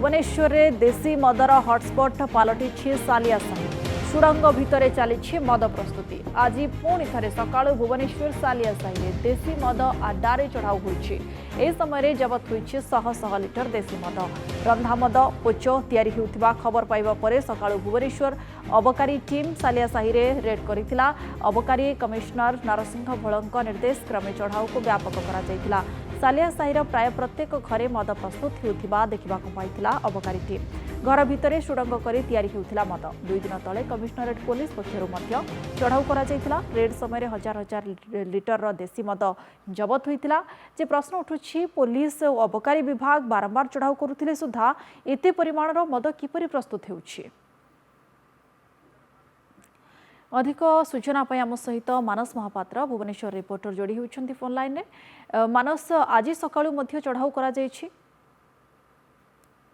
भुवनेश्वर में देशी mother hotspot पलटि सालिया साही सुरंग भितर चली मद प्रस्तुति। आज पुणी थे सका भुवनेश्वर सालिया साही देशी मद आड्डारे चढ़ाऊ होती। समय जबत होती शह शह लिटर देशी मद रंधा मद पोच या खबर पाइबा पर सका भुवनेश्वर अबकारी टीम सालिया साही रेड करथिला। अबकारी कमिशनर नरसिंह भोलଙ୍କ निर्देश क्रमे चढ़ाऊ को व्यापक करा सालिया साहीर प्राय प्रत्येक घरे मद प्रस्तुत होता देखा पाइथिला। अबकारी टीम घर भितर सुड़ंग कर मद 2 दिन तले कमिशनरेट पुलिस पक्षर चढ़ाऊ करा रेड समय हजार हजार लिटर देशी मद जबत होता। जे प्रश्न उठुछि पुलिस और अबकारी विभाग बारंबार चढ़ाऊ करुथिले सुधा एते परिमाणर मद किपरि प्रस्तुत होउछि। अधिक सूचना आम सहित मानस महापात्र भुवनेश्वर रिपोर्टर जोड़ी होती फोन लाइन में। मानस आज सकाळु मध्य चढ़ाऊ करा जायछि।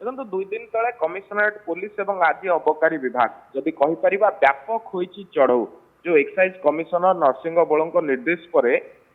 देखो 2 दिन तले कमिशनरेट पुलिस एवं आज अबकारी विभाग जदि कहि व्यापक होइछि चढ़ाऊ जो एक्साइज कमिशनर नरसिंह बड़ों निर्देश पर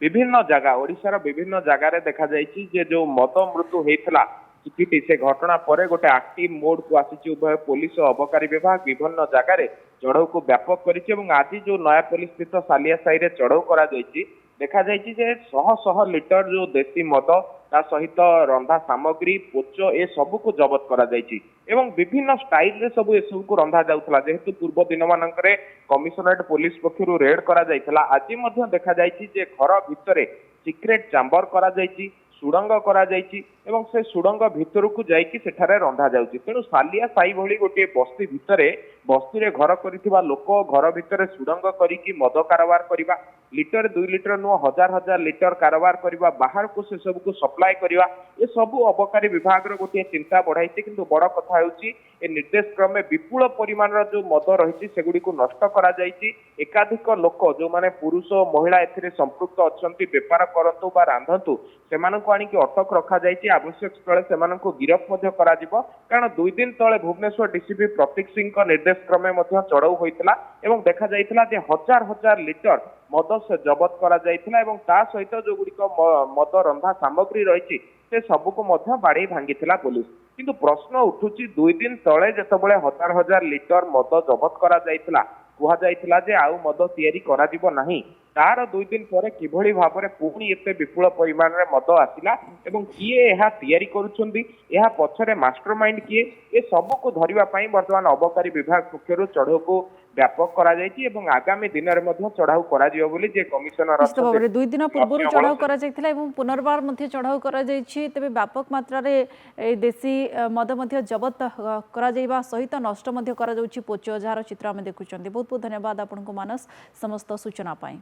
विभिन्न जगह ओडिशार विभिन्न जगार देखा जायछि जे जो मद मृत्यु होइथिला चिठिटी से घटना पर गोटे एक्टिव मोड को आसी उभय पुलिस और अबकारी विभाग विभिन्न जगार चढ़ाऊ को व्यापक करिछि। आज जो नया पुलिस स्थित सालिया साही चढ़ाऊ करा जायछि देखा जायछि जे शह शह लिटर जो देशी मद ता सहित रंधा सामग्री पोच ए सब को जबत करा जायछि एवं विभिन्न स्टाइल रे सब ए सब को रंधा जाउथला। जेहेतु पूर्व दिन मानकरे कमिशनरेट पुलिस पक्षरु रेड करा जायथिला आज मध्य देखा जायछि जे घर भितरे सिक्रेट चैम्बर करा जायछि सुड़ंग करा जायछि एवं से सुड़ंग भितर को जाइकी सेठारे रंधा जाउछि। तेणु सालिया साई भली गोटे बस्ती भितरे बस्ती रे घर करिथिबा लोक घर भितरे सुड़ंग करिकी मद कारोबार करिबा लिटर 2 लिटर नुह हजार हजार लिटर कारोबार करिबा बाहर को से सब को सप्लाई करिबा ए सब अबकारी विभाग रो गोटे चिंता बढ़ाइछि। किंतु बड़ कथा हेउछि ए निर्देश क्रमे विपुल परिमाण जो मद रहिछि सेगुडी को नष्ट करा जाइछि। एकाधिक लोक जो माने पुरुष महिला एथिरे संपृक्त अछंती व्यापार करंतु बा रांधंतु सेमानंको आनिकी अटक रखा जाइछि। आवश्यक स्थले सेमानंको गिरफ मध्य करा जिवो कारण 2 दिन तले भुवनेश्वर डीसीपी प्रतीक सिंह को निर्देश क्रमे मध्य चढ़ाऊ होइतिला एवं देखा जाइतिला जे हजार हजार लिटर मद से जबत करा जाइतिला एवं ता सहित जो गुडिक मद रंधा सामग्री रहिछि से सब को मध्य बाड़ी भांगितिला पुलिस। किंतु प्रश्न उठुछि 2 दिन तले जेतबेले हजार हजार लिटर मद जबत करा जाइतिला कुहा जाइतिला जे आउ मद तयारी करा जिवो नाही तार 2 दिन पर किभଳି भाबरे पुणी एते विपुल परिमाण रे मद आसिला एवं किए एहा तयारी करूछंदी एहा पछरे मास्टरमाइंड किए ए सब को धरिबा पई वर्तमान अबकारी विभाग पक्षरु चढ़ाऊ को व्यापक करा जायछि एवं आगामी दिन रे मध्य चढ़ाऊ करा जिवो बोली जे कमिशनर अछते 2 दिन पूर्व चढ़ाऊ करा जायथिला एवं पुनर्बार मध्य चढ़ाऊ करा जायछि। तबे व्यापक मात्रा रे देशी मद मध्य जबत करा जाइबा सहित नष्ट मध्य करा जाउछि पोच जार चित्र हम देखुछंदी। बहुत बहुत धन्यवाद आपनको मानस समस्त सूचना पाई।